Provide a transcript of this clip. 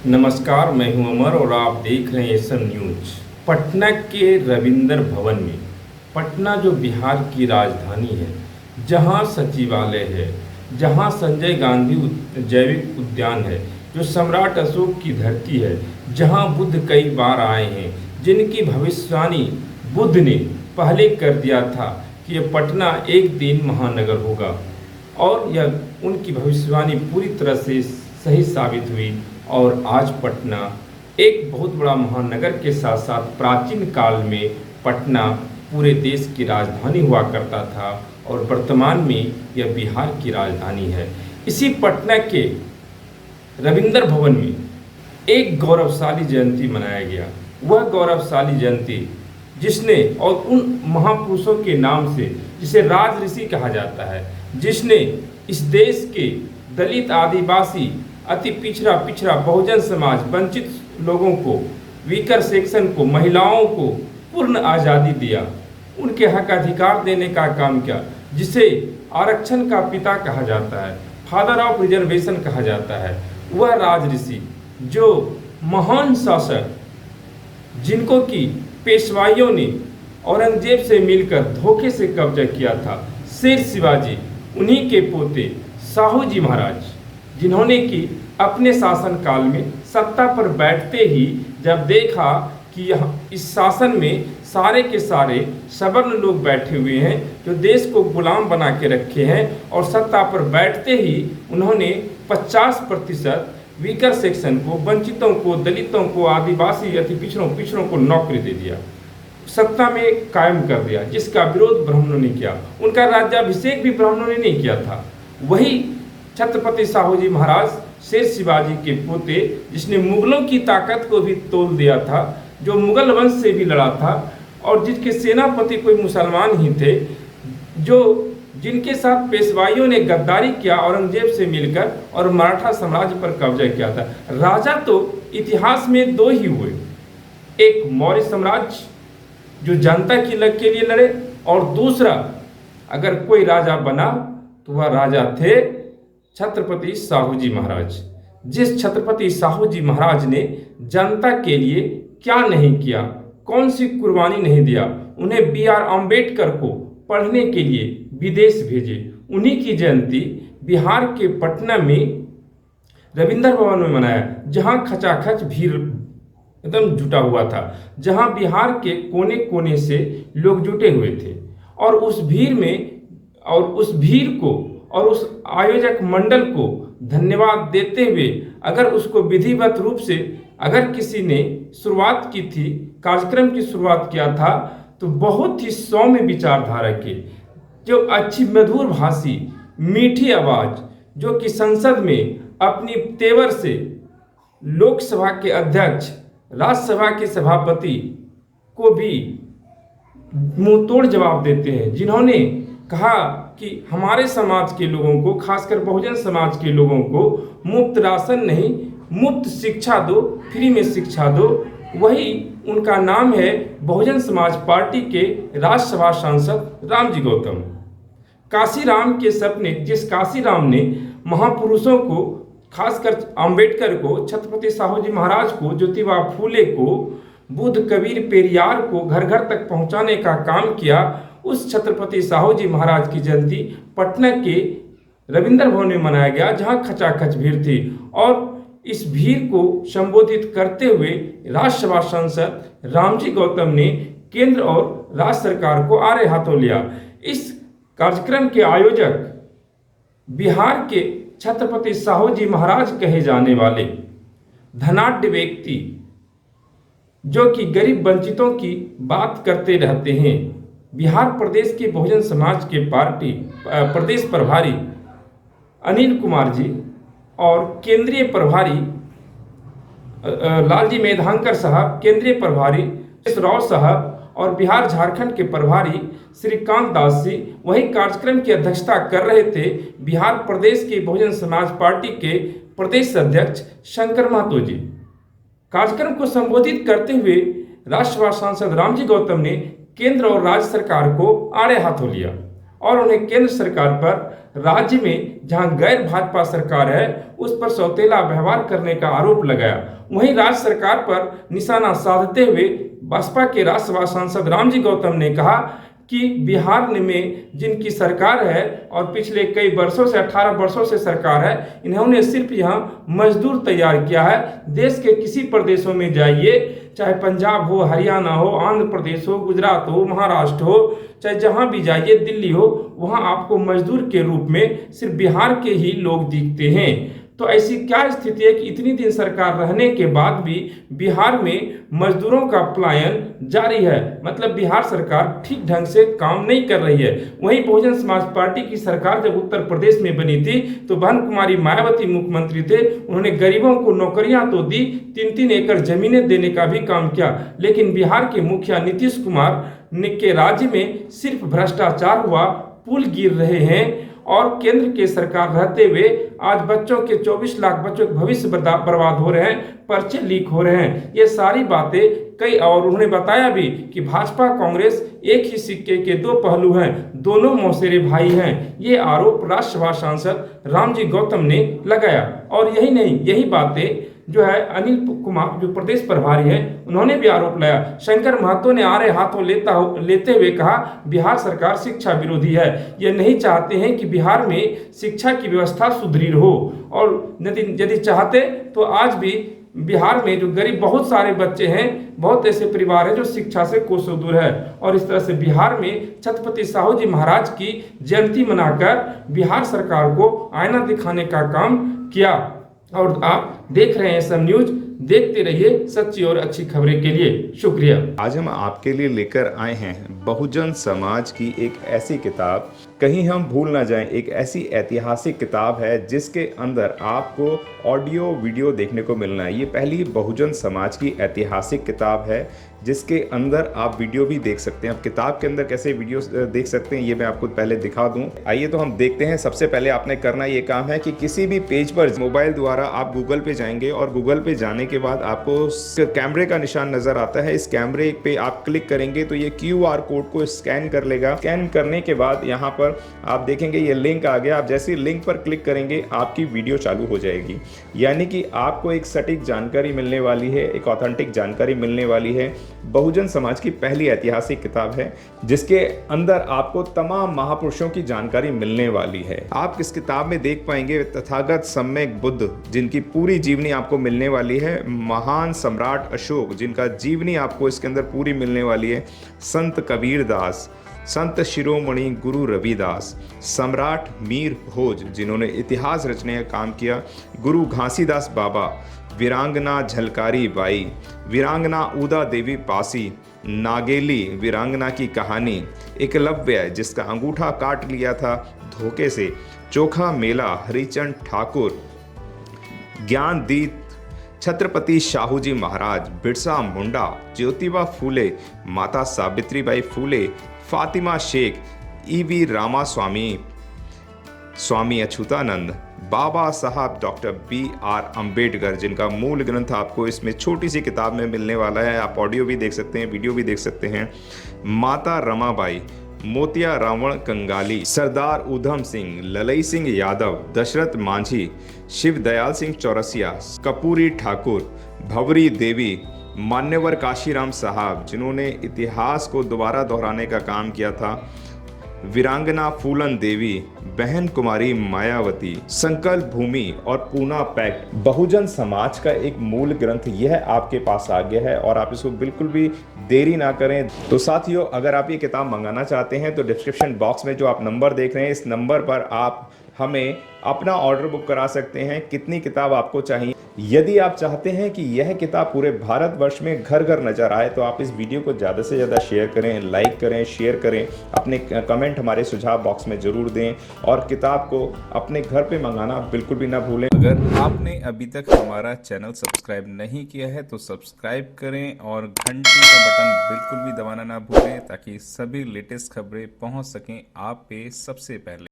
नमस्कार, मैं हूं अमर और आप देख रहे हैं एसएम न्यूज। पटना के रविंद्र भवन में, पटना जो बिहार की राजधानी है, जहां सचिवालय है, जहां संजय गांधी जैविक उद्यान है, जो सम्राट अशोक की धरती है, जहां बुद्ध कई बार आए हैं, जिनकी भविष्यवाणी बुद्ध ने पहले कर दिया था कि यह पटना एक दिन महानगर होगा, और यह उनकी भविष्यवाणी पूरी तरह से सही साबित हुई। और आज पटना एक बहुत बड़ा महानगर के साथ साथ प्राचीन काल में पटना पूरे देश की राजधानी हुआ करता था और वर्तमान में यह बिहार की राजधानी है। इसी पटना के रविंद्र भवन में एक गौरवशाली जयंती मनाया गया। वह गौरवशाली जयंती जिसने, और उन महापुरुषों के नाम से जिसे राज ऋषि कहा जाता है, जिसने इस देश के दलित, आदिवासी, अति पिछड़ा बहुजन समाज, वंचित लोगों को, वीकर सेक्शन को, महिलाओं को पूर्ण आज़ादी दिया, उनके हक अधिकार देने का काम किया, जिसे आरक्षण का पिता कहा जाता है, फादर ऑफ रिजर्वेशन कहा जाता है, वह राज ऋषि, जो महान शासक, जिनको कि पेशवाइयों ने औरंगजेब से मिलकर धोखे से कब्जा किया था, शेर शिवाजी, उन्हीं के पोते साहू जी महाराज, जिन्होंने कि अपने शासनकाल में सत्ता पर बैठते ही जब देखा कि यह इस शासन में सारे के सारे सवर्ण लोग बैठे हुए हैं जो देश को गुलाम बना के रखे हैं, और सत्ता पर बैठते ही उन्होंने 50% वीकर सेक्शन को, वंचितों को, दलितों को, आदिवासी, अति पिछड़ों को नौकरी दे दिया, सत्ता में कायम कर दिया, जिसका विरोध ब्राह्मणों ने किया। उनका राज्याभिषेक भी ब्राह्मणों ने नहीं किया था। वही छत्रपति साहू जी महाराज, शेर शिवाजी के पोते, जिसने मुगलों की ताकत को भी तोड़ दिया था, जो मुगल वंश से भी लड़ा था, और जिसके सेनापति कोई मुसलमान ही थे, जिनके साथ पेशवाइयों ने गद्दारी किया औरंगजेब से मिलकर और मराठा साम्राज्य पर कब्जा किया था। राजा तो इतिहास में दो ही हुए, एक मौर्य साम्राज्य जो जनता की लग के लिए लड़े, और दूसरा अगर कोई राजा बना तो वह राजा थे छत्रपति साहू जी महाराज। जिस छत्रपति साहू जी महाराज ने जनता के लिए क्या नहीं किया, कौन सी कुर्बानी नहीं दिया, उन्हें B.R. अम्बेडकर को पढ़ने के लिए विदेश भेजे, उन्हीं की जयंती बिहार के पटना में रविंद्र भवन में मनाया, जहां खचाखच भीड़ एकदम जुटा हुआ था, जहां बिहार के कोने कोने से लोग जुटे हुए थे। और उस भीड़ में, और उस भीड़ को और उस आयोजक मंडल को धन्यवाद देते हुए, अगर उसको विधिवत रूप से अगर किसी ने शुरुआत की थी, कार्यक्रम की शुरुआत किया था, तो बहुत ही सौम्य विचारधारा के, जो अच्छी मधुर भाषी, मीठी आवाज़, जो कि संसद में अपनी तेवर से लोकसभा के अध्यक्ष, राज्यसभा के सभापति को भी मुंहतोड़ जवाब देते हैं, जिन्होंने कहा कि हमारे समाज के लोगों को, खासकर बहुजन समाज के लोगों को मुफ्त राशन नहीं, मुफ्त शिक्षा दो, फ्री में शिक्षा दो। वही उनका नाम है बहुजन समाज पार्टी के राज्यसभा सांसद रामजी गौतम। काशीराम के सपने, जिस काशीराम ने महापुरुषों को, खासकर अंबेडकर को, छत्रपति साहू जी महाराज को, ज्योतिबा फूले को, बुद्ध, कबीर, पेरियार को घर घर तक पहुंचाने का काम किया, उस छत्रपति साहू जी महाराज की जयंती पटना के रविंद्र भवन में मनाया गया, जहां खचाखच भीड़ थी। और इस भीड़ को संबोधित करते हुए राज्यसभा सांसद रामजी गौतम ने केंद्र और राज्य सरकार को आड़े हाथों लिया। इस कार्यक्रम के आयोजक बिहार के छत्रपति साहू जी महाराज कहे जाने वाले धनाढ्य व्यक्ति, जो कि गरीब वंचितों की बात करते रहते हैं, बिहार प्रदेश के बहुजन समाज के पार्टी प्रदेश प्रभारी अनिल कुमार जी, और केंद्रीय प्रभारी लालजी मेधांकर साहब, केंद्रीय प्रभारी राव साहब, और बिहार झारखंड के प्रभारी श्रीकांत दास जी, वही कार्यक्रम की अध्यक्षता कर रहे थे बिहार प्रदेश के बहुजन समाज पार्टी के प्रदेश अध्यक्ष शंकर महतो जी। कार्यक्रम को संबोधित करते हुए राज्यसभा सांसद रामजी गौतम ने केंद्र और राज्य सरकार को आड़े हाथों लिया। और उन्हें केंद्र सरकार पर राज्य में जहां गैर भाजपा सरकार है उस पर सौतेला व्यवहार करने का आरोप लगाया। वहीं राज्य सरकार पर निशाना साधते हुए बसपा के राज्यसभा सांसद रामजी गौतम ने कहा कि बिहार में जिनकी सरकार है और पिछले कई वर्षों से 18 वर्षों से सरकार है, इन्होंने सिर्फ यहाँ मजदूर तैयार किया है। देश के किसी प्रदेशों में जाइए, चाहे पंजाब हो, हरियाणा हो, आंध्र प्रदेश हो, गुजरात हो, महाराष्ट्र हो, चाहे जहां भी जाइए, दिल्ली हो, वहां आपको मजदूर के रूप में सिर्फ बिहार के ही लोग दिखते हैं। तो ऐसी क्या स्थिति है कि इतनी दिन सरकार रहने के बाद भी बिहार में मजदूरों का पलायन जारी है। मतलब बिहार सरकार ठीक ढंग से काम नहीं कर रही है। वहीं बहुजन समाज पार्टी की सरकार जब उत्तर प्रदेश में बनी थी तो बहन कुमारी मायावती मुख्यमंत्री थे, उन्होंने गरीबों को नौकरियां तो दी, 3-3 एकड़ जमीनें देने का भी काम किया, लेकिन बिहार के मुखिया नीतीश कुमार के राज्य में सिर्फ भ्रष्टाचार हुआ, पुल गिर रहे हैं और केंद्र के सरकार रहते हुए आज बच्चों के 24 लाख बच्चों के भविष्य बर्बाद हो रहे हैं, पर्चे लीक हो रहे हैं। ये सारी बातें कई, और उन्होंने बताया भी कि भाजपा कांग्रेस एक ही सिक्के के दो पहलू हैं, दोनों मौसेरे भाई हैं। ये आरोप राज्यसभा सांसद रामजी गौतम ने लगाया। और यही नहीं, यही बातें जो है अनिल कुमार जो प्रदेश प्रभारी हैं, उन्होंने भी आरोप लगाया। शंकर महतो ने आड़े हाथों लेते हुए कहा बिहार सरकार शिक्षा विरोधी है, ये नहीं चाहते हैं कि बिहार में शिक्षा की व्यवस्था सुदृढ़ हो, और यदि चाहते तो आज भी बिहार में जो गरीब बहुत सारे बच्चे हैं, बहुत ऐसे परिवार हैं जो शिक्षा से कोसों दूर है। और इस तरह से बिहार में छत्रपति साहू जी महाराज की जयंती मनाकर बिहार सरकार को आईना दिखाने का काम किया। और आप देख रहे हैं SM न्यूज, देखते रहिए सच्ची और अच्छी खबरें के लिए। शुक्रिया। आज हम आपके लिए लेकर आए हैं बहुजन समाज की एक ऐसी किताब, कहीं हम भूल ना जाएं, एक ऐसी ऐतिहासिक किताब है जिसके अंदर आपको ऑडियो वीडियो देखने को मिलना है। ये पहली बहुजन समाज की ऐतिहासिक किताब है जिसके अंदर आप वीडियो भी देख सकते हैं। अब किताब के अंदर कैसे वीडियो देख सकते हैं ये मैं आपको पहले दिखा दूं। आइए तो हम देखते हैं। सबसे पहले आपने करना ये काम है कि किसी भी पेज पर मोबाइल द्वारा आप गूगल पे जाएंगे और गूगल पे जाने के बाद आपको कैमरे का निशान नजर आता है। इस कैमरे पे आप क्लिक करेंगे तो ये QR कोड को स्कैन कर लेगा। स्कैन करने के बाद यहाँ पर आप देखेंगे ये लिंक आ गया। आप जैसे लिंक पर क्लिक करेंगे आपकी वीडियो चालू हो जाएगी, यानी कि आपको एक सटीक जानकारी मिलने वाली है, एक ऑथेंटिक जानकारी मिलने वाली है। बहुजन समाज की पहली ऐतिहासिक किताब है जिसके अंदर आपको तमाम महापुरुषों की जानकारी मिलने वाली है। आप इस किताब में देख पाएंगे तथागत सम्यक बुद्ध जिनकी पूरी जीवनी आपको मिलने वाली है, महान सम्राट अशोक जिनका जीवनी आपको इसके अंदर पूरी मिलने वाली है, संत कबीर दास, संत शिरोमणि गुरु रविदास, सम्राट मीर भोज जिन्होंने इतिहास रचने का काम किया, गुरु घासीदास बाबा, वीरांगना झलकारी बाई, वीरांगना उदा देवी पासी, नागेली वीरांगना की कहानी, एकलव्य जिसका अंगूठा काट लिया था धोखे से, चोखा मेला हरिचंद ठाकुर, ज्ञानदीप छत्रपति शाहू जी महाराज, बिरसा मुंडा, ज्योतिबा फूले, माता सावित्रीबाई फूले, फातिमा शेख, EV रामास्वामी, स्वामी अच्युतानंद, बाबा साहब डॉक्टर BR अम्बेडकर जिनका मूल ग्रंथ आपको इसमें छोटी सी किताब में मिलने वाला है। आप ऑडियो भी देख सकते हैं, वीडियो भी देख सकते हैं। माता रमाबाई, मोतिया रावण कंगाली, सरदार उधम सिंह, ललई सिंह यादव, दशरथ मांझी, शिव दयाल सिंह चौरसिया, कपूरी ठाकुर, भवरी देवी, मान्यवर काशीराम साहब जिन्होंने इतिहास को दोबारा दोहराने का काम किया था, वीरांगना फूलन देवी, बहन कुमारी मायावती, संकल्प भूमि और पूना पैक्ट। बहुजन समाज का एक मूल ग्रंथ यह आपके पास आ गया है और आप इसको बिल्कुल भी देरी ना करें। तो साथियों, अगर आप ये किताब मंगाना चाहते हैं तो डिस्क्रिप्शन बॉक्स में जो आप नंबर देख रहे हैं इस नंबर पर आप हमें अपना ऑर्डर बुक करा सकते हैं। कितनी किताब आपको चाहिए, यदि आप चाहते हैं कि यह किताब पूरे भारतवर्ष में घर घर नजर आए तो आप इस वीडियो को ज़्यादा से ज़्यादा शेयर करें, लाइक करें, शेयर करें, अपने कमेंट हमारे सुझाव बॉक्स में ज़रूर दें और किताब को अपने घर पे मंगाना बिल्कुल भी ना भूलें। अगर आपने अभी तक हमारा चैनल सब्सक्राइब नहीं किया है तो सब्सक्राइब करें और घंटी का बटन बिल्कुल भी दबाना ना भूलें ताकि सभी लेटेस्ट खबरें पहुंच सकें आप पे सबसे पहले।